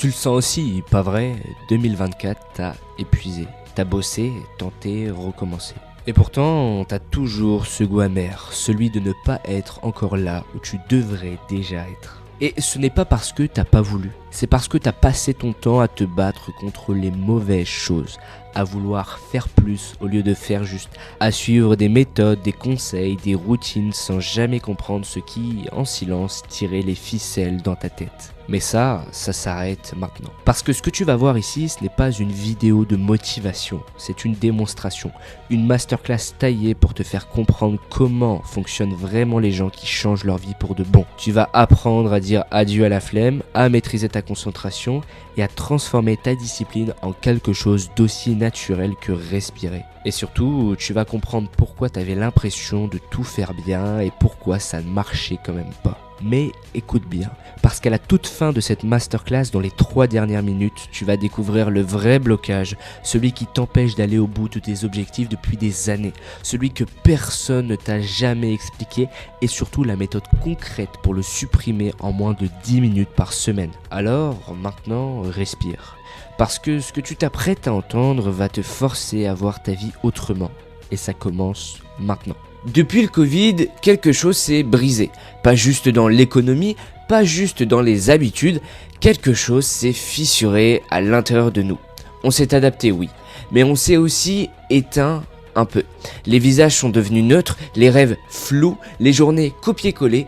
Tu le sens aussi, pas vrai? 2024, t'as épuisé. T'as bossé, tenté, recommencé. Et pourtant, t'as toujours ce goût amer, celui de ne pas être encore là où tu devrais déjà être. Et ce n'est pas parce que t'as pas voulu, c'est parce que t'as passé ton temps à te battre contre les mauvaises choses, à vouloir faire plus au lieu de faire juste, à suivre des méthodes, des conseils, des routines sans jamais comprendre ce qui, en silence, tirait les ficelles dans ta tête. Mais ça s'arrête maintenant. Parce que ce que tu vas voir ici, ce n'est pas une vidéo de motivation, c'est une démonstration, une masterclass taillée pour te faire comprendre comment fonctionnent vraiment les gens qui changent leur vie pour de bon. Tu vas apprendre à dire adieu à la flemme, à maîtriser ta concentration et à transformer ta discipline en quelque chose d'aussi naturel que respirer. Et surtout, tu vas comprendre pourquoi tu avais l'impression de tout faire bien et pourquoi ça ne marchait quand même pas. Mais écoute bien, parce qu'à la toute fin de cette masterclass, dans les 3 dernières minutes, tu vas découvrir le vrai blocage, celui qui t'empêche d'aller au bout de tes objectifs depuis des années, celui que personne ne t'a jamais expliqué et surtout la méthode concrète pour le supprimer en moins de 10 minutes par semaine. Alors, maintenant, respire. Parce que ce que tu t'apprêtes à entendre va te forcer à voir ta vie autrement. Et ça commence maintenant. Depuis le Covid, quelque chose s'est brisé. Pas juste dans l'économie, pas juste dans les habitudes, quelque chose s'est fissuré à l'intérieur de nous. On s'est adapté, oui, mais on s'est aussi éteint un peu. Les visages sont devenus neutres, les rêves flous, les journées copier-coller,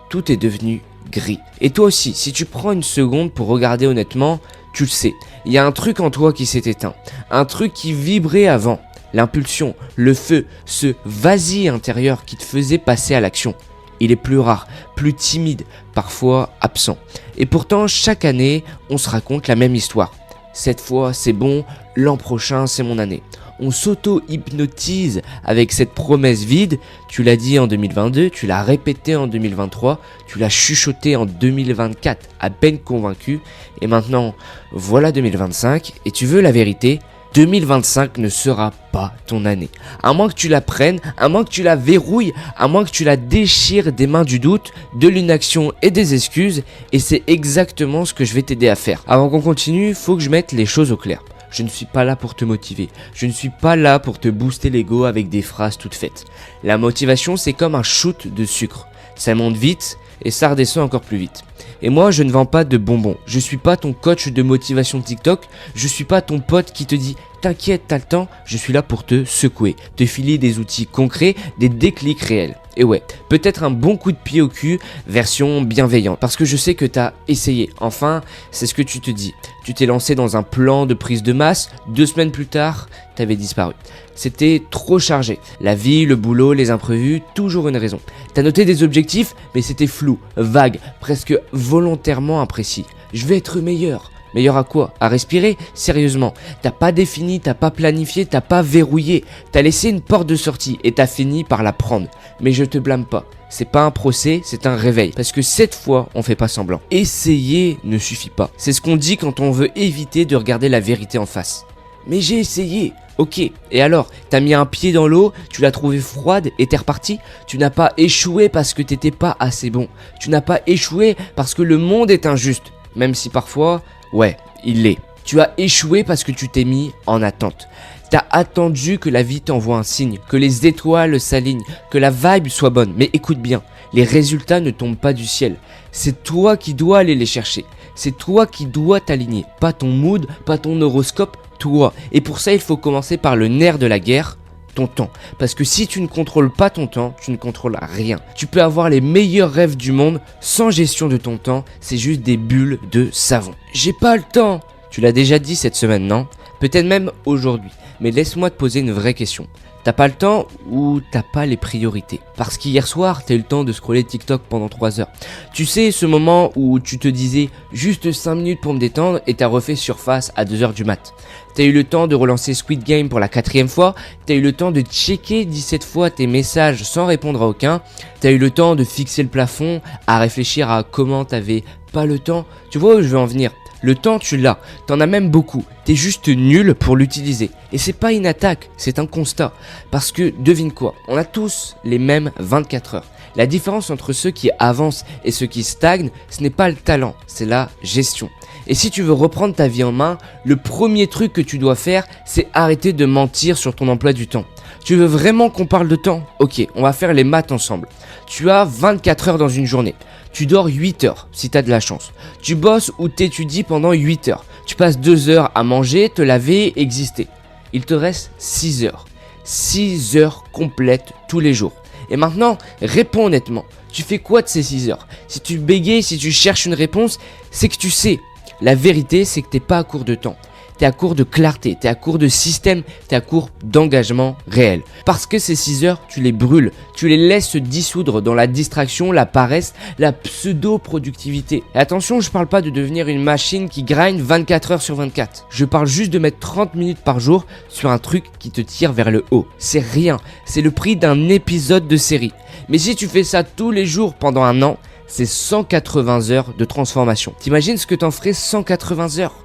tout est devenu gris. Et toi aussi, si tu prends une seconde pour regarder honnêtement, tu le sais, il y a un truc en toi qui s'est éteint, un truc qui vibrait avant. L'impulsion, le feu, ce vas-y intérieur qui te faisait passer à l'action. Il est plus rare, plus timide, parfois absent. Et pourtant, chaque année, on se raconte la même histoire. Cette fois, c'est bon, l'an prochain, c'est mon année. On s'auto-hypnotise avec cette promesse vide. Tu l'as dit en 2022, tu l'as répété en 2023, tu l'as chuchoté en 2024, à peine convaincu. Et maintenant, voilà 2025, et tu veux la vérité ? 2025 ne sera pas ton année. À moins que tu la prennes, à moins que tu la verrouilles, à moins que tu la déchires des mains du doute, de l'inaction et des excuses. Et c'est exactement ce que je vais t'aider à faire. Avant qu'on continue, faut que je mette les choses au clair. Je ne suis pas là pour te motiver. Je ne suis pas là pour te booster l'ego avec des phrases toutes faites. La motivation, c'est comme un shoot de sucre. Ça monte vite et ça redescend encore plus vite. Et moi, je ne vends pas de bonbons. Je suis pas ton coach de motivation TikTok. Je suis pas ton pote qui te dit « T'inquiète, t'as le temps ». Je suis là pour te secouer, te filer des outils concrets, des déclics réels. Et ouais, peut-être un bon coup de pied au cul, version bienveillante. Parce que je sais que t'as essayé. Enfin, c'est ce que tu te dis. Tu t'es lancé dans un plan de prise de masse. 2 semaines plus tard, t'avais disparu. C'était trop chargé. La vie, le boulot, les imprévus, toujours une raison. T'as noté des objectifs, mais c'était flou, vague, presque volontairement imprécis. Je vais être meilleur. Meilleur à quoi? À respirer? Sérieusement. T'as pas défini, t'as pas planifié, t'as pas verrouillé. T'as laissé une porte de sortie et t'as fini par la prendre. Mais je te blâme pas. C'est pas un procès, c'est un réveil. Parce que cette fois, on fait pas semblant. Essayer ne suffit pas. C'est ce qu'on dit quand on veut éviter de regarder la vérité en face. Mais j'ai essayé. Ok, et alors, t'as mis un pied dans l'eau, tu l'as trouvée froide et t'es reparti? Tu n'as pas échoué parce que t'étais pas assez bon. Tu n'as pas échoué parce que le monde est injuste. Même si parfois, ouais, il l'est. Tu as échoué parce que tu t'es mis en attente. T'as attendu que la vie t'envoie un signe, que les étoiles s'alignent, que la vibe soit bonne. Mais écoute bien, les résultats ne tombent pas du ciel. C'est toi qui dois aller les chercher. C'est toi qui dois t'aligner. Pas ton mood, pas ton horoscope, toi. Et pour ça, il faut commencer par le nerf de la guerre, ton temps. Parce que si tu ne contrôles pas ton temps, tu ne contrôles rien. Tu peux avoir les meilleurs rêves du monde, sans gestion de ton temps, c'est juste des bulles de savon. J'ai pas le temps. Tu l'as déjà dit cette semaine, non? Peut-être même aujourd'hui. Mais laisse-moi te poser une vraie question. T'as pas le temps ou t'as pas les priorités? Parce qu'hier soir, t'as eu le temps de scroller TikTok pendant 3 heures. Tu sais, ce moment où tu te disais juste 5 minutes pour me détendre et t'as refait surface à 2 heures du mat. T'as eu le temps de relancer Squid Game pour la 4e fois. T'as eu le temps de checker 17 fois tes messages sans répondre à aucun. T'as eu le temps de fixer le plafond, à réfléchir à comment t'avais pas le temps. Tu vois où je veux en venir? Le temps, tu l'as. T'en as même beaucoup. T'es juste nul pour l'utiliser. Et c'est pas une attaque, c'est un constat. Parce que, devine quoi, on a tous les mêmes 24 heures. La différence entre ceux qui avancent et ceux qui stagnent, ce n'est pas le talent, c'est la gestion. Et si tu veux reprendre ta vie en main, le premier truc que tu dois faire, c'est arrêter de mentir sur ton emploi du temps. Tu veux vraiment qu'on parle de temps? Ok, on va faire les maths ensemble. Tu as 24 heures dans une journée. Tu dors 8 heures, si tu as de la chance. Tu bosses ou t'étudies pendant 8 heures. Tu passes 2 heures à manger, te laver, exister. Il te reste 6 heures. 6 heures complètes tous les jours. Et maintenant, réponds honnêtement. Tu fais quoi de ces 6 heures? Si tu bégayes, si tu cherches une réponse, c'est que tu sais. La vérité, c'est que t'es pas à court de temps. T'es à court de clarté, t'es à court de système, t'es à court d'engagement réel. Parce que ces 6 heures, tu les brûles, tu les laisses se dissoudre dans la distraction, la paresse, la pseudo-productivité. Et attention, je parle pas de devenir une machine qui grind 24 heures sur 24. Je parle juste de mettre 30 minutes par jour sur un truc qui te tire vers le haut. C'est rien, c'est le prix d'un épisode de série. Mais si tu fais ça tous les jours pendant un an, c'est 180 heures de transformation. T'imagines ce que t'en ferais 180 heures?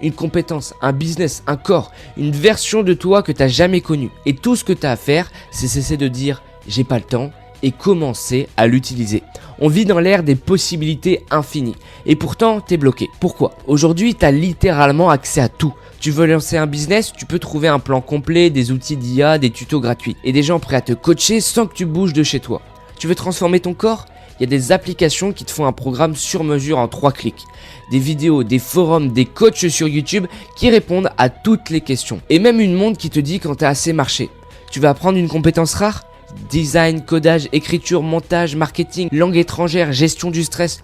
Une compétence, un business, un corps, une version de toi que t'as jamais connue. Et tout ce que t'as à faire, c'est cesser de dire j'ai pas le temps et commencer à l'utiliser. On vit dans l'ère des possibilités infinies. Et pourtant, t'es bloqué. Pourquoi? Aujourd'hui, t'as littéralement accès à tout. Tu veux lancer un business, tu peux trouver un plan complet, des outils d'IA, des tutos gratuits et des gens prêts à te coacher sans que tu bouges de chez toi. Tu veux transformer ton corps? Il y a des applications qui te font un programme sur mesure en 3 clics. Des vidéos, des forums, des coachs sur YouTube qui répondent à toutes les questions. Et même une montre qui te dit quand t'as assez marché. Tu veux apprendre une compétence rare? Design, codage, écriture, montage, marketing, langue étrangère, gestion du stress.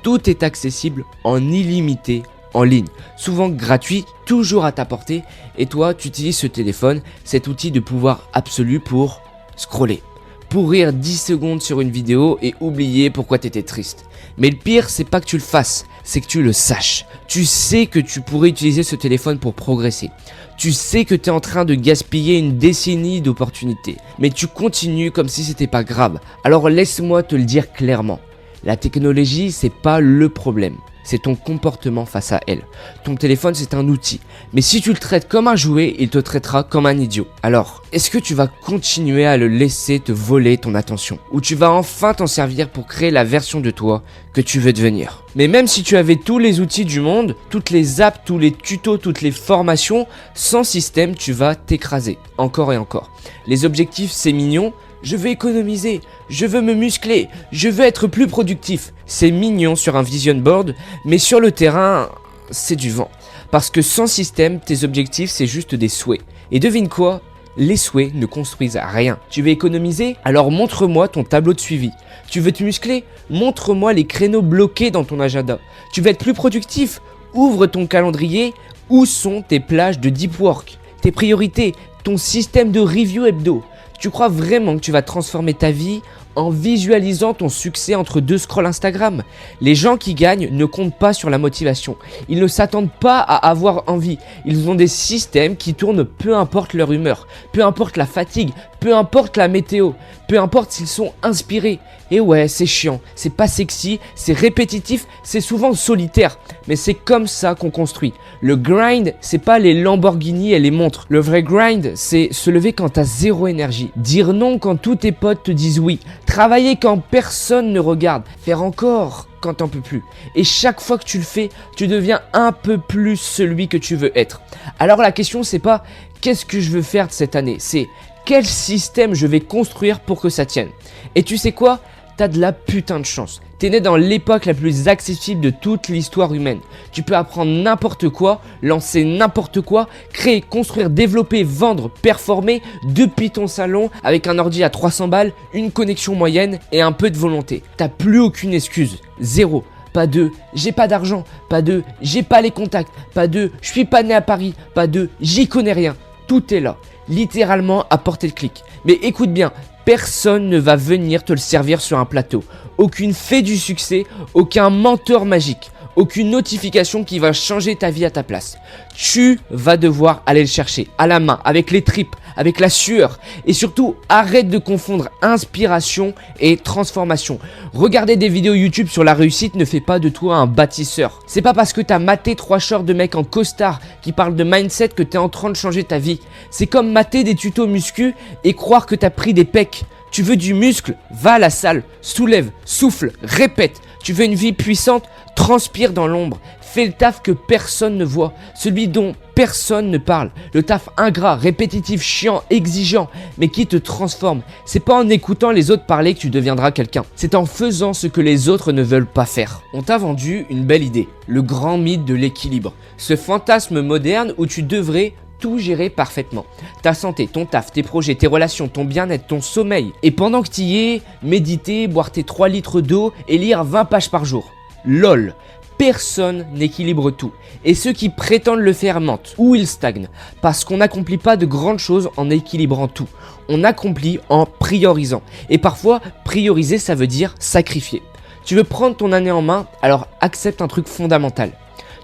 Tout est accessible en illimité en ligne. Souvent gratuit, toujours à ta portée. Et toi, tu utilises ce téléphone, cet outil de pouvoir absolu pour scroller. Pourrir 10 secondes sur une vidéo et oublier pourquoi t'étais triste. Mais le pire, c'est pas que tu le fasses, c'est que tu le saches. Tu sais que tu pourrais utiliser ce téléphone pour progresser. Tu sais que t'es en train de gaspiller une décennie d'opportunités. Mais tu continues comme si c'était pas grave. Alors laisse-moi te le dire clairement. La technologie, c'est pas le problème. C'est ton comportement face à elle. Ton téléphone, c'est un outil. Mais si tu le traites comme un jouet, il te traitera comme un idiot. Alors, est-ce que tu vas continuer à le laisser te voler ton attention? Ou tu vas enfin t'en servir pour créer la version de toi que tu veux devenir? Mais même si tu avais tous les outils du monde, toutes les apps, tous les tutos, toutes les formations, sans système, tu vas t'écraser. Encore et encore. Les objectifs, c'est mignon. Je veux économiser, je veux me muscler, je veux être plus productif. C'est mignon sur un vision board, mais sur le terrain, c'est du vent. Parce que sans système, tes objectifs, c'est juste des souhaits. Et devine quoi? Les souhaits ne construisent rien. Tu veux économiser? Alors montre-moi ton tableau de suivi. Tu veux te muscler? Montre-moi les créneaux bloqués dans ton agenda. Tu veux être plus productif? Ouvre ton calendrier. Où sont tes plages de deep work? Tes priorités? Ton système de review hebdo? Tu crois vraiment que tu vas transformer ta vie en visualisant ton succès entre 2 scrolls Instagram? Les gens qui gagnent ne comptent pas sur la motivation. Ils ne s'attendent pas à avoir envie. Ils ont des systèmes qui tournent peu importe leur humeur, peu importe la fatigue, peu importe la météo, peu importe s'ils sont inspirés. Et ouais, c'est chiant, c'est pas sexy, c'est répétitif, c'est souvent solitaire. Mais c'est comme ça qu'on construit. Le grind, c'est pas les Lamborghini et les montres. Le vrai grind, c'est se lever quand t'as zéro énergie. Dire non quand tous tes potes te disent oui. Travailler quand personne ne regarde. Faire encore quand t'en peux plus. Et chaque fois que tu le fais, tu deviens un peu plus celui que tu veux être. Alors la question, c'est pas qu'est-ce que je veux faire de cette année, c'est quel système je vais construire pour que ça tienne. Et tu sais quoi? T'as de la putain de chance. T'es né dans l'époque la plus accessible de toute l'histoire humaine. Tu peux apprendre n'importe quoi, lancer n'importe quoi, créer, construire, développer, vendre, performer depuis ton salon avec un ordi à 300 balles, une connexion moyenne et un peu de volonté. T'as plus aucune excuse. Zéro. Pas de j'ai pas d'argent. Pas de j'ai pas les contacts. Pas de je suis pas né à Paris. Pas de j'y connais rien. Tout est là. Littéralement à portée de clic. Mais écoute bien, personne ne va venir te le servir sur un plateau. Aucune fée du succès, aucun mentor magique, aucune notification qui va changer ta vie à ta place. Tu vas devoir aller le chercher à la main, avec les tripes, avec la sueur. Et surtout, arrête de confondre inspiration et transformation. Regarder des vidéos YouTube sur la réussite ne fait pas de toi un bâtisseur. C'est pas parce que t'as maté 3 shorts de mecs en costard qui parlent de mindset que t'es en train de changer ta vie. C'est comme mater des tutos muscu et croire que t'as pris des pecs. Tu veux du muscle? Va à la salle, soulève, souffle, répète. Tu veux une vie puissante? Transpire dans l'ombre. Fais le taf que personne ne voit, celui dont personne ne parle. Le taf ingrat, répétitif, chiant, exigeant, mais qui te transforme. C'est pas en écoutant les autres parler que tu deviendras quelqu'un. C'est en faisant ce que les autres ne veulent pas faire. On t'a vendu une belle idée, le grand mythe de l'équilibre. Ce fantasme moderne où tu devrais tout gérer parfaitement. Ta santé, ton taf, tes projets, tes relations, ton bien-être, ton sommeil. Et pendant que tu y es, méditer, boire tes 3 litres d'eau et lire 20 pages par jour. LOL. Personne n'équilibre tout. Et ceux qui prétendent le faire mentent ou ils stagnent. Parce qu'on n'accomplit pas de grandes choses en équilibrant tout. On accomplit en priorisant. Et parfois, prioriser, ça veut dire sacrifier. Tu veux prendre ton année en main, alors accepte un truc fondamental.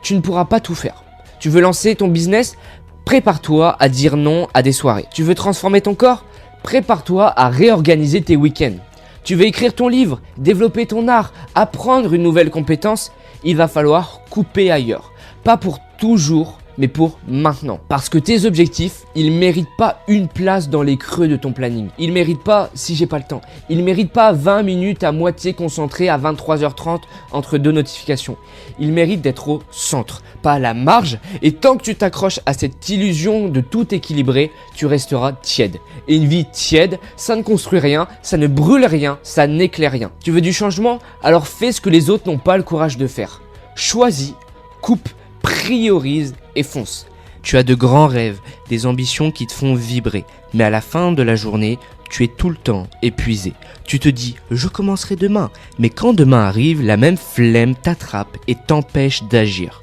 Tu ne pourras pas tout faire. Tu veux lancer ton business ? Prépare-toi à dire non à des soirées. Tu veux transformer ton corps ? Prépare-toi à réorganiser tes week-ends. Tu veux écrire ton livre, développer ton art, apprendre une nouvelle compétence ? Il va falloir couper ailleurs. Pas pour toujours, mais pour maintenant. Parce que tes objectifs, ils méritent pas une place dans les creux de ton planning. Ils méritent pas si j'ai pas le temps. Ils méritent pas 20 minutes à moitié concentrées à 23h30 entre 2 notifications. Ils méritent d'être au centre, pas à la marge. Et tant que tu t'accroches à cette illusion de tout équilibrer, tu resteras tiède. Et une vie tiède, ça ne construit rien, ça ne brûle rien, ça n'éclaire rien. Tu veux du changement ? Alors fais ce que les autres n'ont pas le courage de faire. Choisis, coupe, priorise et fonce. Tu as de grands rêves, des ambitions qui te font vibrer, mais à la fin de la journée, tu es tout le temps épuisé. Tu te dis « je commencerai demain », mais quand demain arrive, la même flemme t'attrape et t'empêche d'agir.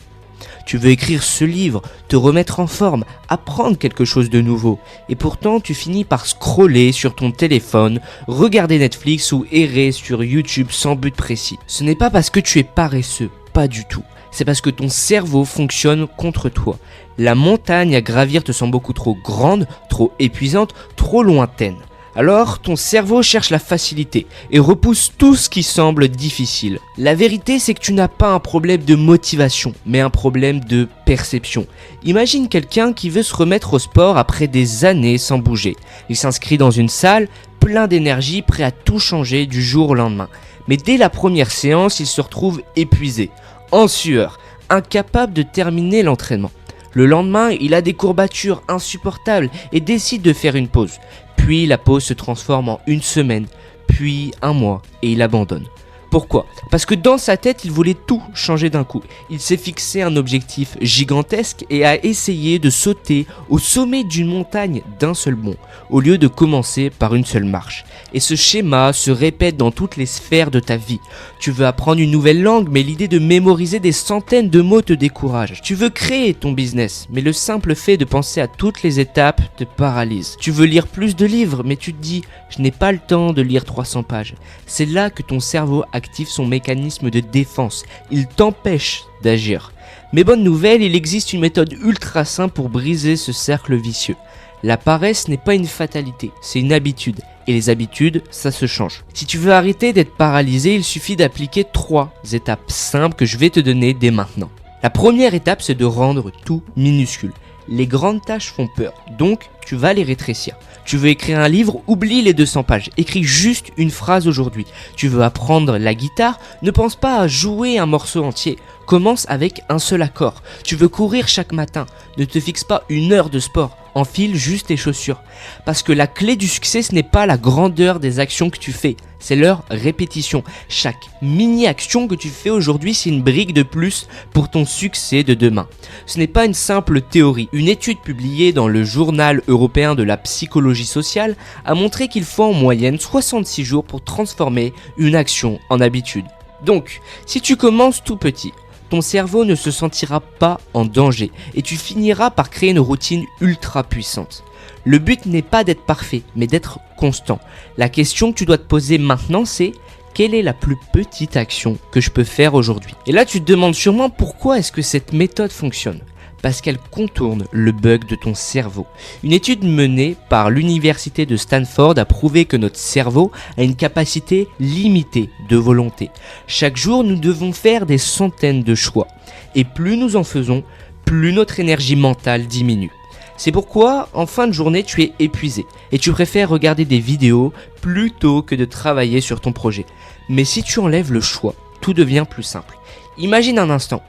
Tu veux écrire ce livre, te remettre en forme, apprendre quelque chose de nouveau. Et pourtant, tu finis par scroller sur ton téléphone, regarder Netflix ou errer sur YouTube sans but précis. Ce n'est pas parce que tu es paresseux, pas du tout. C'est parce que ton cerveau fonctionne contre toi. La montagne à gravir te semble beaucoup trop grande, trop épuisante, trop lointaine. Alors, ton cerveau cherche la facilité et repousse tout ce qui semble difficile. La vérité, c'est que tu n'as pas un problème de motivation, mais un problème de perception. Imagine quelqu'un qui veut se remettre au sport après des années sans bouger. Il s'inscrit dans une salle, plein d'énergie, prêt à tout changer du jour au lendemain. Mais dès la première séance, il se retrouve épuisé, en sueur, incapable de terminer l'entraînement. Le lendemain, il a des courbatures insupportables et décide de faire une pause. Puis la pause se transforme en une semaine, puis un mois et il abandonne. Pourquoi ? Parce que dans sa tête, il voulait tout changer d'un coup. Il s'est fixé un objectif gigantesque et a essayé de sauter au sommet d'une montagne d'un seul bond, au lieu de commencer par une seule marche. Et ce schéma se répète dans toutes les sphères de ta vie. Tu veux apprendre une nouvelle langue, mais l'idée de mémoriser des centaines de mots te décourage. Tu veux créer ton business, mais le simple fait de penser à toutes les étapes te paralyse. Tu veux lire plus de livres, mais tu te dis « je n'ai pas le temps de lire 300 pages ». C'est là que ton cerveau active son mécanisme de défense. Il t'empêche d'agir. Mais bonne nouvelle, il existe une méthode ultra simple pour briser ce cercle vicieux. La paresse n'est pas une fatalité, c'est une habitude. Et les habitudes, ça se change. Si tu veux arrêter d'être paralysé, il suffit d'appliquer 3 étapes simples que je vais te donner dès maintenant. La première étape, c'est de rendre tout minuscule. Les grandes tâches font peur, donc tu vas les rétrécir. Tu veux écrire un livre, oublie les 200 pages, écris juste une phrase aujourd'hui. Tu veux apprendre la guitare, ne pense pas à jouer un morceau entier. Commence avec un seul accord. Tu veux courir chaque matin, ne te fixe pas 1 heure de sport. Enfile juste tes chaussures. Parce que la clé du succès, ce n'est pas la grandeur des actions que tu fais, c'est leur répétition. Chaque mini-action que tu fais aujourd'hui, c'est une brique de plus pour ton succès de demain. Ce n'est pas une simple théorie. Une étude publiée dans le Journal européen de la psychologie sociale a montré qu'il faut en moyenne 66 jours pour transformer une action en habitude. Donc, si tu commences tout petit, ton cerveau ne se sentira pas en danger et tu finiras par créer une routine ultra puissante. Le but n'est pas d'être parfait, mais d'être constant. La question que tu dois te poser maintenant, c'est quelle est la plus petite action que je peux faire aujourd'hui ? Et là, tu te demandes sûrement pourquoi est-ce que cette méthode fonctionne ? Parce qu'elle contourne le bug de ton cerveau. Une étude menée par l'université de Stanford a prouvé que notre cerveau a une capacité limitée de volonté. Chaque jour, nous devons faire des centaines de choix. Et plus nous en faisons, plus notre énergie mentale diminue. C'est pourquoi, en fin de journée, tu es épuisé et tu préfères regarder des vidéos plutôt que de travailler sur ton projet. Mais si tu enlèves le choix, tout devient plus simple. Imagine un instant.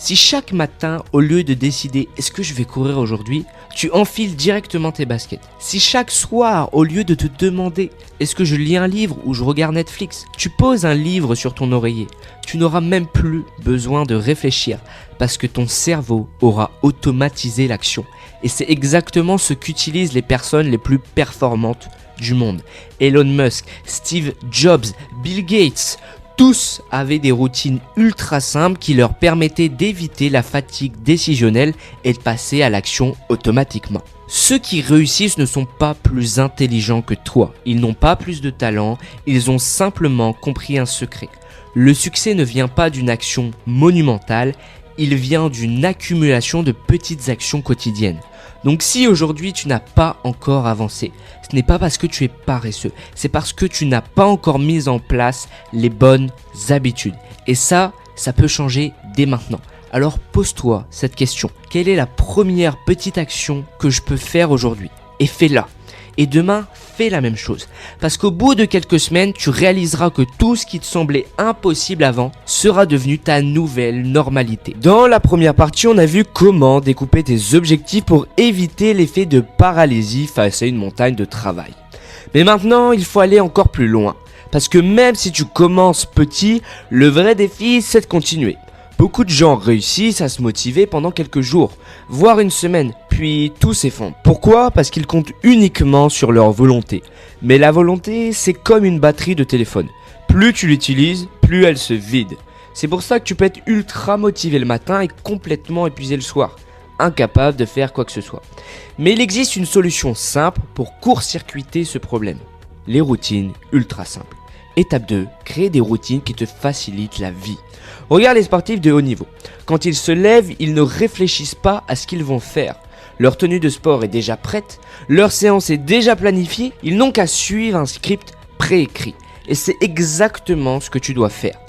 Si chaque matin, au lieu de décider est-ce que je vais courir aujourd'hui, tu enfiles directement tes baskets. Si chaque soir, au lieu de te demander est-ce que je lis un livre ou je regarde Netflix, tu poses un livre sur ton oreiller, tu n'auras même plus besoin de réfléchir parce que ton cerveau aura automatisé l'action. Et c'est exactement ce qu'utilisent les personnes les plus performantes du monde. Elon Musk, Steve Jobs, Bill Gates, tous avaient des routines ultra simples qui leur permettaient d'éviter la fatigue décisionnelle et de passer à l'action automatiquement. Ceux qui réussissent ne sont pas plus intelligents que toi, ils n'ont pas plus de talent, ils ont simplement compris un secret. Le succès ne vient pas d'une action monumentale, il vient d'une accumulation de petites actions quotidiennes. Donc si aujourd'hui tu n'as pas encore avancé, ce n'est pas parce que tu es paresseux, c'est parce que tu n'as pas encore mis en place les bonnes habitudes. Et ça peut changer dès maintenant. Alors pose-toi cette question. Quelle est la première petite action que je peux faire aujourd'hui? Et fais-la. Et demain, fais la même chose. Parce qu'au bout de quelques semaines, tu réaliseras que tout ce qui te semblait impossible avant sera devenu ta nouvelle normalité. Dans la première partie, on a vu comment découper tes objectifs pour éviter l'effet de paralysie face à une montagne de travail. Mais maintenant, il faut aller encore plus loin. Parce que même si tu commences petit, le vrai défi, c'est de continuer. Beaucoup de gens réussissent à se motiver pendant quelques jours, voire une semaine, puis tout s'effondre. Pourquoi? Parce qu'ils comptent uniquement sur leur volonté. Mais la volonté, c'est comme une batterie de téléphone. Plus tu l'utilises, plus elle se vide. C'est pour ça que tu peux être ultra motivé le matin et complètement épuisé le soir, incapable de faire quoi que ce soit. Mais il existe une solution simple pour court-circuiter ce problème. Les routines ultra simples. Étape 2, créer des routines qui te facilitent la vie. Regarde les sportifs de haut niveau. Quand ils se lèvent, ils ne réfléchissent pas à ce qu'ils vont faire. Leur tenue de sport est déjà prête, leur séance est déjà planifiée, ils n'ont qu'à suivre un script préécrit. Et c'est exactement ce que tu dois faire.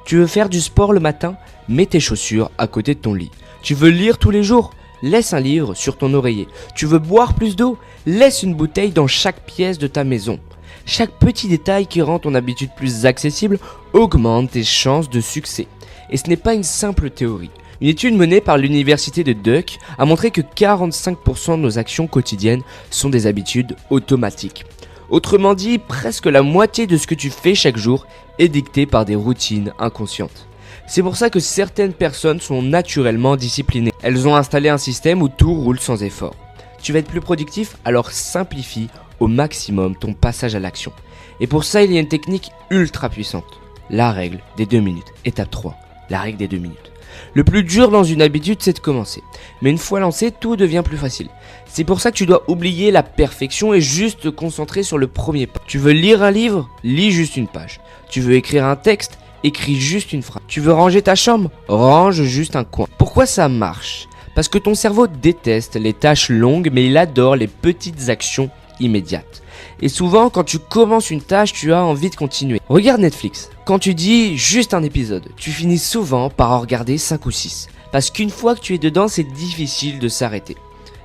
Tu veux faire du sport le matin? Mets tes chaussures à côté de ton lit. Tu veux lire tous les jours? Laisse un livre sur ton oreiller. Tu veux boire plus d'eau? Laisse une bouteille dans chaque pièce de ta maison. Chaque petit détail qui rend ton habitude plus accessible augmente tes chances de succès. Et ce n'est pas une simple théorie. Une étude menée par l'université de Duke a montré que 45% de nos actions quotidiennes sont des habitudes automatiques. Autrement dit, presque la moitié de ce que tu fais chaque jour est dicté par des routines inconscientes. C'est pour ça que certaines personnes sont naturellement disciplinées. Elles ont installé un système où tout roule sans effort. Tu vas être plus productif, alors simplifie au maximum ton passage à l'action. Et pour ça, il y a une technique ultra puissante. La règle des 2 minutes. Étape 3. La règle des 2 minutes. Le plus dur dans une habitude, c'est de commencer. Mais une fois lancé, tout devient plus facile. C'est pour ça que tu dois oublier la perfection et juste te concentrer sur le premier pas. Tu veux lire un livre? Lis juste une page. Tu veux écrire un texte? Écris juste une phrase. Tu veux ranger ta chambre? Range juste un coin. Pourquoi ça marche? Parce que ton cerveau déteste les tâches longues, mais il adore les petites actions immédiates. Et souvent, quand tu commences une tâche, tu as envie de continuer. Regarde Netflix. Quand tu dis juste un épisode, tu finis souvent par en regarder 5 ou 6. Parce qu'une fois que tu es dedans, c'est difficile de s'arrêter.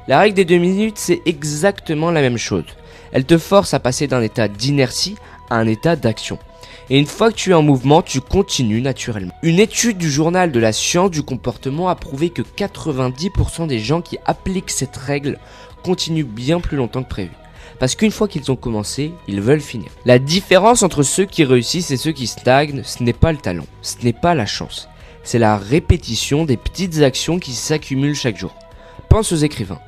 La règle des 2 minutes, c'est exactement la même chose. Elle te force à passer d'un état d'inertie à un état d'action. Et une fois que tu es en mouvement, tu continues naturellement. Une étude du journal de la science du comportement a prouvé que 90% des gens qui appliquent cette règle continuent bien plus longtemps que prévu. Parce qu'une fois qu'ils ont commencé, ils veulent finir. La différence entre ceux qui réussissent et ceux qui stagnent, ce n'est pas le talent, ce n'est pas la chance. C'est la répétition des petites actions qui s'accumulent chaque jour. Pense aux écrivains.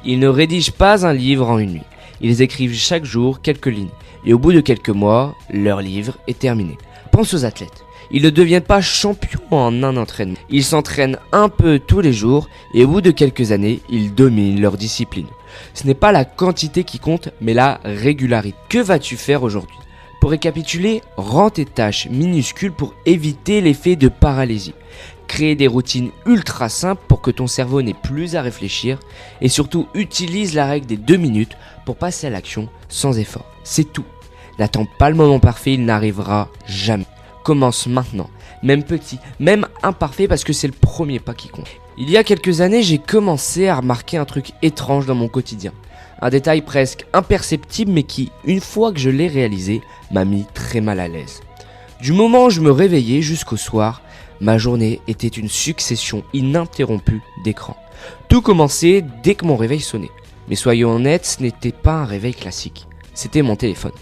Ils ne rédigent pas un livre en une nuit. Ils écrivent chaque jour quelques lignes. Et au bout de quelques mois, leur livre est terminé. Pense aux athlètes. Ils ne deviennent pas champions en un entraînement. Ils s'entraînent un peu tous les jours et au bout de quelques années, ils dominent leur discipline. Ce n'est pas la quantité qui compte, mais la régularité. Que vas-tu faire aujourd'hui? Pour récapituler, rends tes tâches minuscules pour éviter l'effet de paralysie. Crée des routines ultra simples pour que ton cerveau n'ait plus à réfléchir et surtout utilise la règle des 2 minutes pour passer à l'action sans effort. C'est tout. N'attends pas le moment parfait, il n'arrivera jamais. Commence maintenant, même petit, même imparfait parce que c'est le premier pas qui compte. Il y a quelques années, j'ai commencé à remarquer un truc étrange dans mon quotidien. Un détail presque imperceptible mais qui, une fois que je l'ai réalisé, m'a mis très mal à l'aise. Du moment où je me réveillais jusqu'au soir, Ma journée était une succession ininterrompue d'écrans. Tout commençait dès que mon réveil sonnait. Mais soyons honnêtes, ce n'était pas un réveil classique. C'était mon téléphone.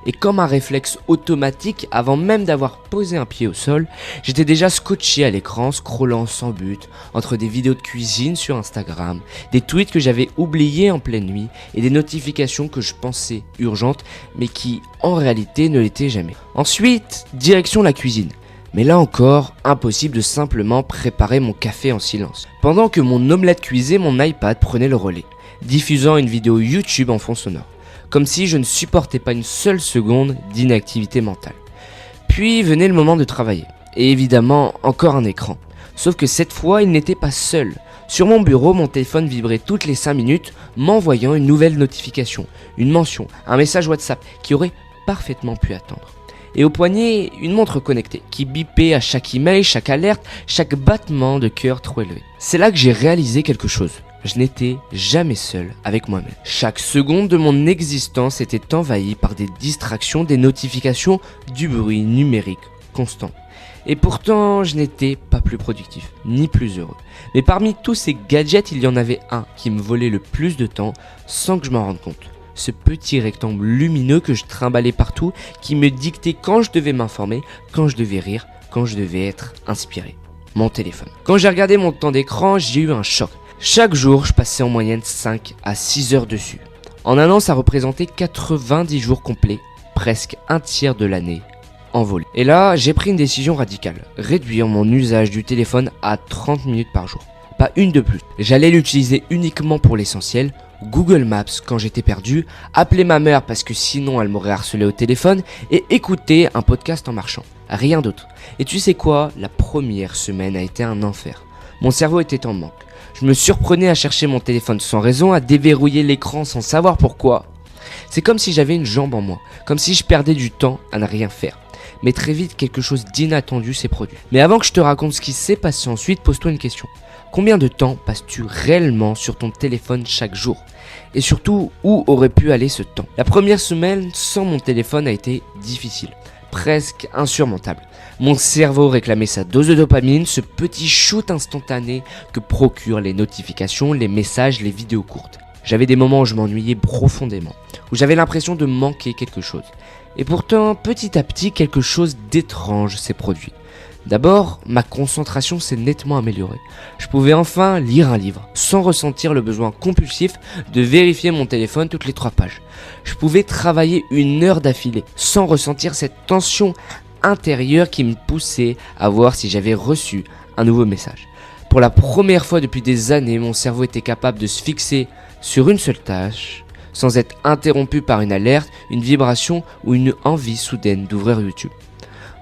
Et comme un réflexe automatique, avant même d'avoir posé un pied au sol, j'étais déjà scotché à l'écran, scrollant sans but, entre des vidéos de cuisine sur Instagram, des tweets que j'avais oubliés en pleine nuit et des notifications que je pensais urgentes, mais qui en réalité ne l'étaient jamais. Ensuite, direction la cuisine. Mais là encore, impossible de simplement préparer mon café en silence. Pendant que mon omelette cuisait, mon iPad prenait le relais, diffusant une vidéo YouTube en fond sonore. Comme si je ne supportais pas une seule seconde d'inactivité mentale. Puis venait le moment de travailler, et évidemment encore un écran. Sauf que cette fois, il n'était pas seul. Sur mon bureau, mon téléphone vibrait toutes les 5 minutes, m'envoyant une nouvelle notification, une mention, un message WhatsApp qui aurait parfaitement pu attendre. Et au poignet, une montre connectée qui bipait à chaque email, chaque alerte, chaque battement de cœur trop élevé. C'est là que j'ai réalisé quelque chose. Je n'étais jamais seul avec moi-même. Chaque seconde de mon existence était envahie par des distractions, des notifications, du bruit numérique constant. Et pourtant, je n'étais pas plus productif, ni plus heureux. Mais parmi tous ces gadgets, il y en avait un qui me volait le plus de temps sans que je m'en rende compte. Ce petit rectangle lumineux que je trimballais partout, qui me dictait quand je devais m'informer, quand je devais rire, quand je devais être inspiré. Mon téléphone. Quand j'ai regardé mon temps d'écran, j'ai eu un choc. Chaque jour, je passais en moyenne 5 à 6 heures dessus. En un an, ça représentait 90 jours complets, presque un tiers de l'année envolé. Et là, j'ai pris une décision radicale, réduire mon usage du téléphone à 30 minutes par jour. Pas une de plus. J'allais l'utiliser uniquement pour l'essentiel, Google Maps quand j'étais perdu, appeler ma mère parce que sinon elle m'aurait harcelé au téléphone et écouter un podcast en marchant. Rien d'autre. Et tu sais quoi? La première semaine a été un enfer. Mon cerveau était en manque. Je me surprenais à chercher mon téléphone sans raison, à déverrouiller l'écran sans savoir pourquoi. C'est comme si j'avais une jambe en moi, comme si je perdais du temps à ne rien faire. Mais très vite, quelque chose d'inattendu s'est produit. Mais avant que je te raconte ce qui s'est passé ensuite, pose-toi une question. Combien de temps passes-tu réellement sur ton téléphone chaque jour? Et surtout, où aurait pu aller ce temps? La première semaine sans mon téléphone a été difficile, presque insurmontable. Mon cerveau réclamait sa dose de dopamine, ce petit shoot instantané que procurent les notifications, les messages, les vidéos courtes. J'avais des moments où je m'ennuyais profondément, où j'avais l'impression de manquer quelque chose. Et pourtant, petit à petit, quelque chose d'étrange s'est produit. D'abord, ma concentration s'est nettement améliorée. Je pouvais enfin lire un livre, sans ressentir le besoin compulsif de vérifier mon téléphone toutes les 3 pages. Je pouvais travailler 1 heure d'affilée, sans ressentir cette tension intérieure qui me poussait à voir si j'avais reçu un nouveau message. Pour la première fois depuis des années, mon cerveau était capable de se fixer sur une seule tâche, sans être interrompu par une alerte, une vibration ou une envie soudaine d'ouvrir YouTube.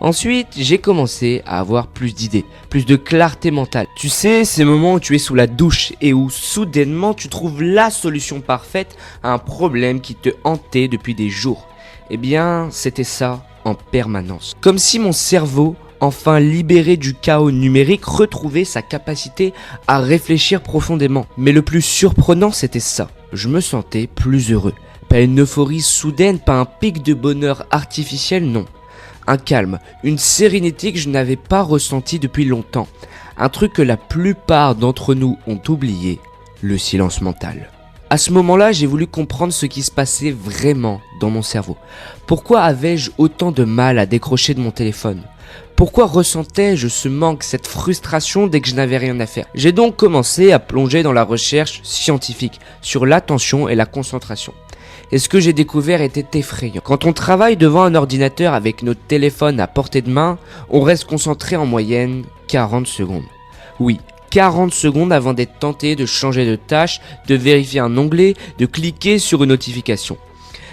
Ensuite, j'ai commencé à avoir plus d'idées, plus de clarté mentale. Tu sais, ces moments où tu es sous la douche et où soudainement tu trouves la solution parfaite à un problème qui te hantait depuis des jours. Eh bien, c'était ça en permanence. Comme si mon cerveau, enfin libéré du chaos numérique, retrouvait sa capacité à réfléchir profondément. Mais le plus surprenant, c'était ça. Je me sentais plus heureux. Pas une euphorie soudaine, pas un pic de bonheur artificiel, non. Un calme, une sérénité que je n'avais pas ressenti depuis longtemps. Un truc que la plupart d'entre nous ont oublié, le silence mental. À ce moment-là, j'ai voulu comprendre ce qui se passait vraiment dans mon cerveau. Pourquoi avais-je autant de mal à décrocher de mon téléphone? Pourquoi ressentais-je ce manque, cette frustration dès que je n'avais rien à faire? J'ai donc commencé à plonger dans la recherche scientifique sur l'attention et la concentration. Et ce que j'ai découvert était effrayant. Quand on travaille devant un ordinateur avec notre téléphone à portée de main, on reste concentré en moyenne 40 secondes. Oui, 40 secondes avant d'être tenté de changer de tâche, de vérifier un onglet, de cliquer sur une notification.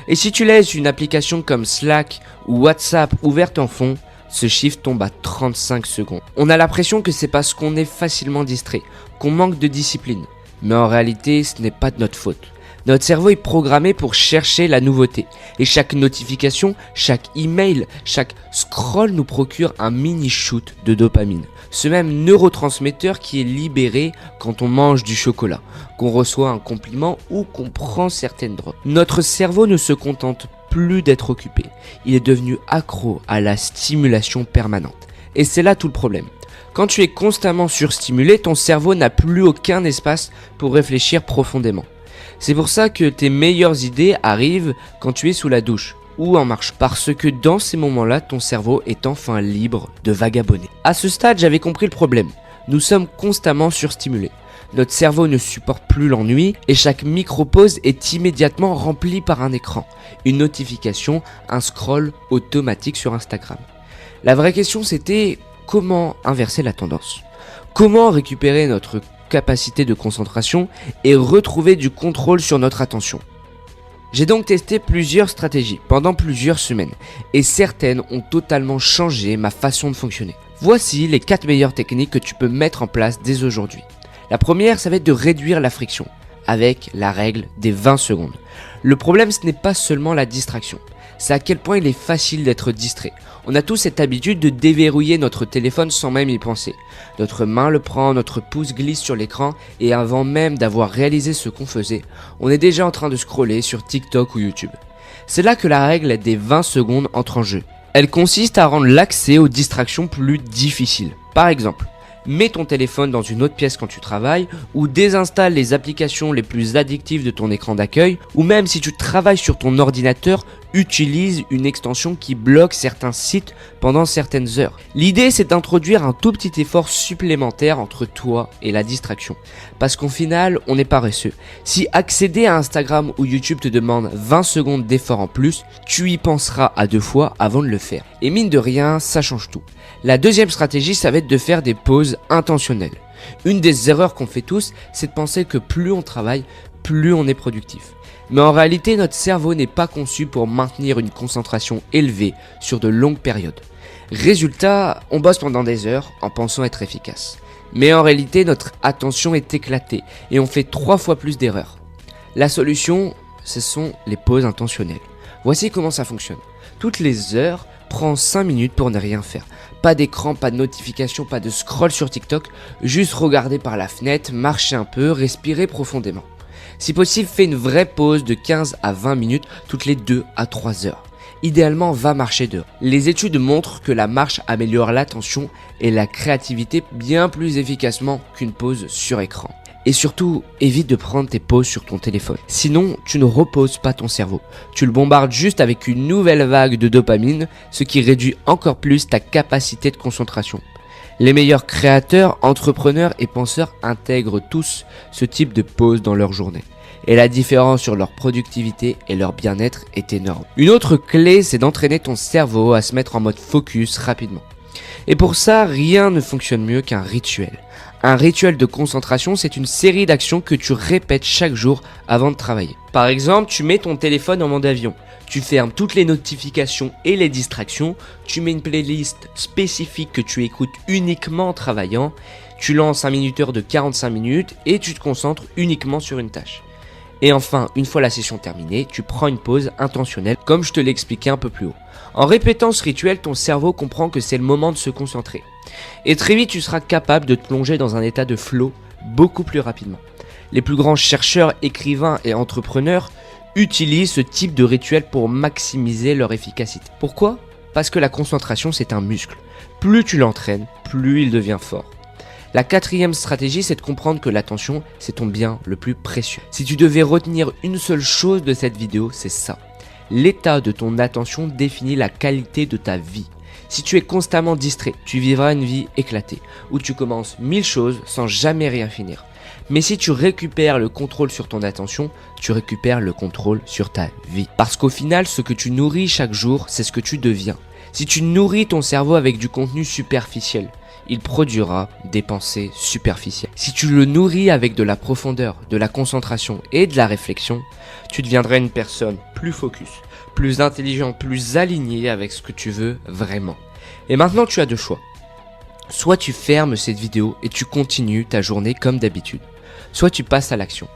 Et si tu laisses une application comme Slack ou WhatsApp ouverte en fond, ce chiffre tombe à 35 secondes. On a l'impression que c'est parce qu'on est facilement distrait, qu'on manque de discipline. Mais en réalité, ce n'est pas de notre faute. Notre cerveau est programmé pour chercher la nouveauté. Et chaque notification, chaque email, chaque scroll nous procure un mini shoot de dopamine. Ce même neurotransmetteur qui est libéré quand on mange du chocolat, qu'on reçoit un compliment ou qu'on prend certaines drogues. Notre cerveau ne se contente plus d'être occupé. Il est devenu accro à la stimulation permanente. Et c'est là tout le problème. Quand tu es constamment surstimulé, ton cerveau n'a plus aucun espace pour réfléchir profondément. C'est pour ça que tes meilleures idées arrivent quand tu es sous la douche ou en marche, parce que dans ces moments-là, ton cerveau est enfin libre de vagabonder. À ce stade, j'avais compris le problème. Nous sommes constamment surstimulés. Notre cerveau ne supporte plus l'ennui et chaque micro-pause est immédiatement remplie par un écran, une notification, un scroll automatique sur Instagram. La vraie question c'était comment inverser la tendance ? Comment récupérer notre capacité de concentration et retrouver du contrôle sur notre attention ? J'ai donc testé plusieurs stratégies pendant plusieurs semaines et certaines ont totalement changé ma façon de fonctionner. Voici les 4 meilleures techniques que tu peux mettre en place dès aujourd'hui. La première, ça va être de réduire la friction avec la règle des 20 secondes. Le problème, ce n'est pas seulement la distraction, c'est à quel point il est facile d'être distrait. On a tous cette habitude de déverrouiller notre téléphone sans même y penser. Notre main le prend, notre pouce glisse sur l'écran et avant même d'avoir réalisé ce qu'on faisait, on est déjà en train de scroller sur TikTok ou YouTube. C'est là que la règle des 20 secondes entre en jeu. Elle consiste à rendre l'accès aux distractions plus difficile. Par exemple, mets ton téléphone dans une autre pièce quand tu travailles ou désinstalle les applications les plus addictives de ton écran d'accueil ou même si tu travailles sur ton ordinateur, utilise une extension qui bloque certains sites pendant certaines heures. L'idée c'est d'introduire un tout petit effort supplémentaire entre toi et la distraction. Parce qu'au final, on est paresseux. Si accéder à Instagram ou YouTube te demande 20 secondes d'effort en plus, tu y penseras à 2 fois avant de le faire. Et mine de rien, ça change tout. La deuxième stratégie, ça va être de faire des pauses intentionnelles. Une des erreurs qu'on fait tous, c'est de penser que plus on travaille, plus on est productif. Mais en réalité, notre cerveau n'est pas conçu pour maintenir une concentration élevée sur de longues périodes. Résultat, on bosse pendant des heures en pensant être efficace. Mais en réalité, notre attention est éclatée et on fait 3 fois plus d'erreurs. La solution, ce sont les pauses intentionnelles. Voici comment ça fonctionne. Toutes les heures, prends 5 minutes pour ne rien faire. Pas d'écran, pas de notification, pas de scroll sur TikTok, juste regarder par la fenêtre, marcher un peu, respirer profondément. Si possible, fais une vraie pause de 15 à 20 minutes toutes les 2 à 3 heures. Idéalement, va marcher dehors. Les études montrent que la marche améliore l'attention et la créativité bien plus efficacement qu'une pause sur écran. Et surtout, évite de prendre tes pauses sur ton téléphone. Sinon, tu ne reposes pas ton cerveau. Tu le bombardes juste avec une nouvelle vague de dopamine, ce qui réduit encore plus ta capacité de concentration. Les meilleurs créateurs, entrepreneurs et penseurs intègrent tous ce type de pause dans leur journée. Et la différence sur leur productivité et leur bien-être est énorme. Une autre clé, c'est d'entraîner ton cerveau à se mettre en mode focus rapidement. Et pour ça, rien ne fonctionne mieux qu'un rituel. Un rituel de concentration, c'est une série d'actions que tu répètes chaque jour avant de travailler. Par exemple, tu mets ton téléphone en mode avion. Tu fermes toutes les notifications et les distractions, tu mets une playlist spécifique que tu écoutes uniquement en travaillant, tu lances un minuteur de 45 minutes et tu te concentres uniquement sur une tâche. Et enfin, une fois la session terminée, tu prends une pause intentionnelle comme je te l'ai expliqué un peu plus haut. En répétant ce rituel, ton cerveau comprend que c'est le moment de se concentrer. Et très vite, tu seras capable de te plonger dans un état de flow beaucoup plus rapidement. Les plus grands chercheurs, écrivains et entrepreneurs utilisent ce type de rituel pour maximiser leur efficacité. Pourquoi ? Parce que la concentration, c'est un muscle. Plus tu l'entraînes, plus il devient fort. La 4e stratégie, c'est de comprendre que l'attention, c'est ton bien le plus précieux. Si tu devais retenir une seule chose de cette vidéo, c'est ça. L'état de ton attention définit la qualité de ta vie. Si tu es constamment distrait, tu vivras une vie éclatée, où tu commences 1000 choses sans jamais rien finir. Mais si tu récupères le contrôle sur ton attention, tu récupères le contrôle sur ta vie. Parce qu'au final, ce que tu nourris chaque jour, c'est ce que tu deviens. Si tu nourris ton cerveau avec du contenu superficiel, il produira des pensées superficielles. Si tu le nourris avec de la profondeur, de la concentration et de la réflexion, tu deviendras une personne plus focus, plus intelligente, plus alignée avec ce que tu veux vraiment. Et maintenant, tu as 2 choix. Soit tu fermes cette vidéo et tu continues ta journée comme d'habitude, soit tu passes à l'action.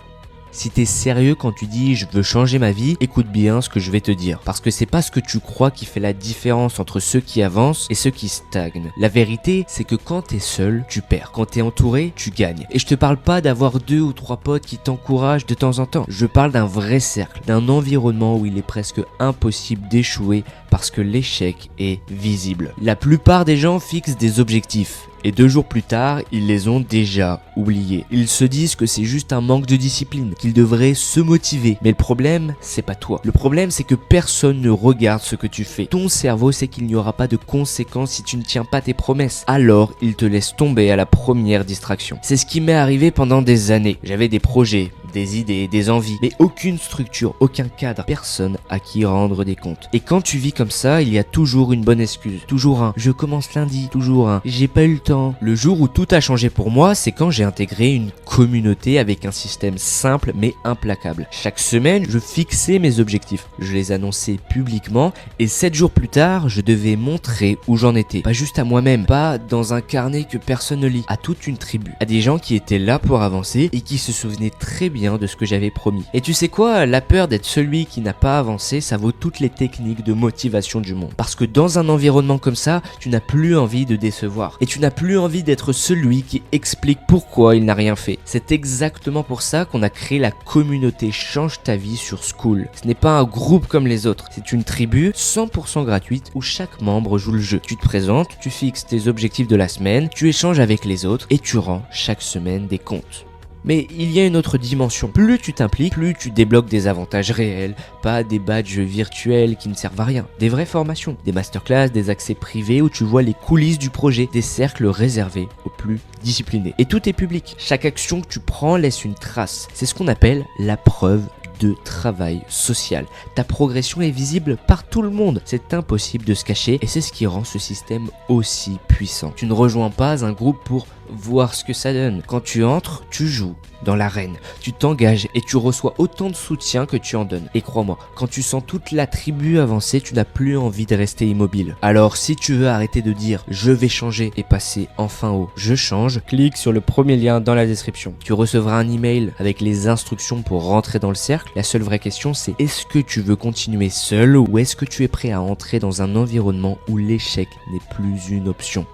Si t'es sérieux quand tu dis « je veux changer ma vie », écoute bien ce que je vais te dire. Parce que c'est pas ce que tu crois qui fait la différence entre ceux qui avancent et ceux qui stagnent. La vérité, c'est que quand t'es seul, tu perds. Quand t'es entouré, tu gagnes. Et je te parle pas d'avoir 2 ou 3 potes qui t'encouragent de temps en temps. Je parle d'un vrai cercle, d'un environnement où il est presque impossible d'échouer parce que l'échec est visible. La plupart des gens fixent des objectifs. Et 2 jours plus tard, ils les ont déjà oubliés. Ils se disent que c'est juste un manque de discipline, qu'ils devraient se motiver. Mais le problème, c'est pas toi. Le problème, c'est que personne ne regarde ce que tu fais. Ton cerveau sait qu'il n'y aura pas de conséquences si tu ne tiens pas tes promesses. Alors, il te laisse tomber à la première distraction. C'est ce qui m'est arrivé pendant des années. J'avais des projets, des idées, des envies, mais aucune structure, aucun cadre, personne à qui rendre des comptes. Et quand tu vis comme ça, il y a toujours une bonne excuse. Toujours un « je commence lundi », toujours un « j'ai pas eu le temps ». Le jour où tout a changé pour moi, c'est quand j'ai intégré une communauté avec un système simple mais implacable. Chaque semaine, je fixais mes objectifs. Je les annonçais publiquement et 7 jours plus tard, je devais montrer où j'en étais. Pas juste à moi-même, pas dans un carnet que personne ne lit, à toute une tribu, à des gens qui étaient là pour avancer et qui se souvenaient très bien de ce que j'avais promis. Et tu sais quoi, la peur d'être celui qui n'a pas avancé, ça vaut toutes les techniques de motivation du monde. Parce que dans un environnement comme ça, tu n'as plus envie de décevoir. Et tu n'as plus envie d'être celui qui explique pourquoi il n'a rien fait. C'est exactement pour ça qu'on a créé la communauté Change ta vie sur Skool. Ce n'est pas un groupe comme les autres, c'est une tribu 100% gratuite où chaque membre joue le jeu. Tu te présentes, tu fixes tes objectifs de la semaine, tu échanges avec les autres et tu rends chaque semaine des comptes. Mais il y a une autre dimension. Plus tu t'impliques, plus tu débloques des avantages réels, pas des badges virtuels qui ne servent à rien. Des vraies formations, des masterclass, des accès privés où tu vois les coulisses du projet, des cercles réservés aux plus disciplinés. Et tout est public. Chaque action que tu prends laisse une trace. C'est ce qu'on appelle la preuve de travail social. Ta progression est visible par tout le monde. C'est impossible de se cacher et c'est ce qui rend ce système aussi puissant. Tu ne rejoins pas un groupe pour voir ce que ça donne. Quand tu entres, tu joues dans l'arène, tu t'engages et tu reçois autant de soutien que tu en donnes. Et crois-moi, quand tu sens toute la tribu avancer, tu n'as plus envie de rester immobile. Alors si tu veux arrêter de dire « je vais changer » et passer enfin au « je change », clique sur le premier lien dans la description. Tu recevras un email avec les instructions pour rentrer dans le cercle. La seule vraie question c'est est-ce que tu veux continuer seul ou est-ce que tu es prêt à entrer dans un environnement où l'échec n'est plus une option ?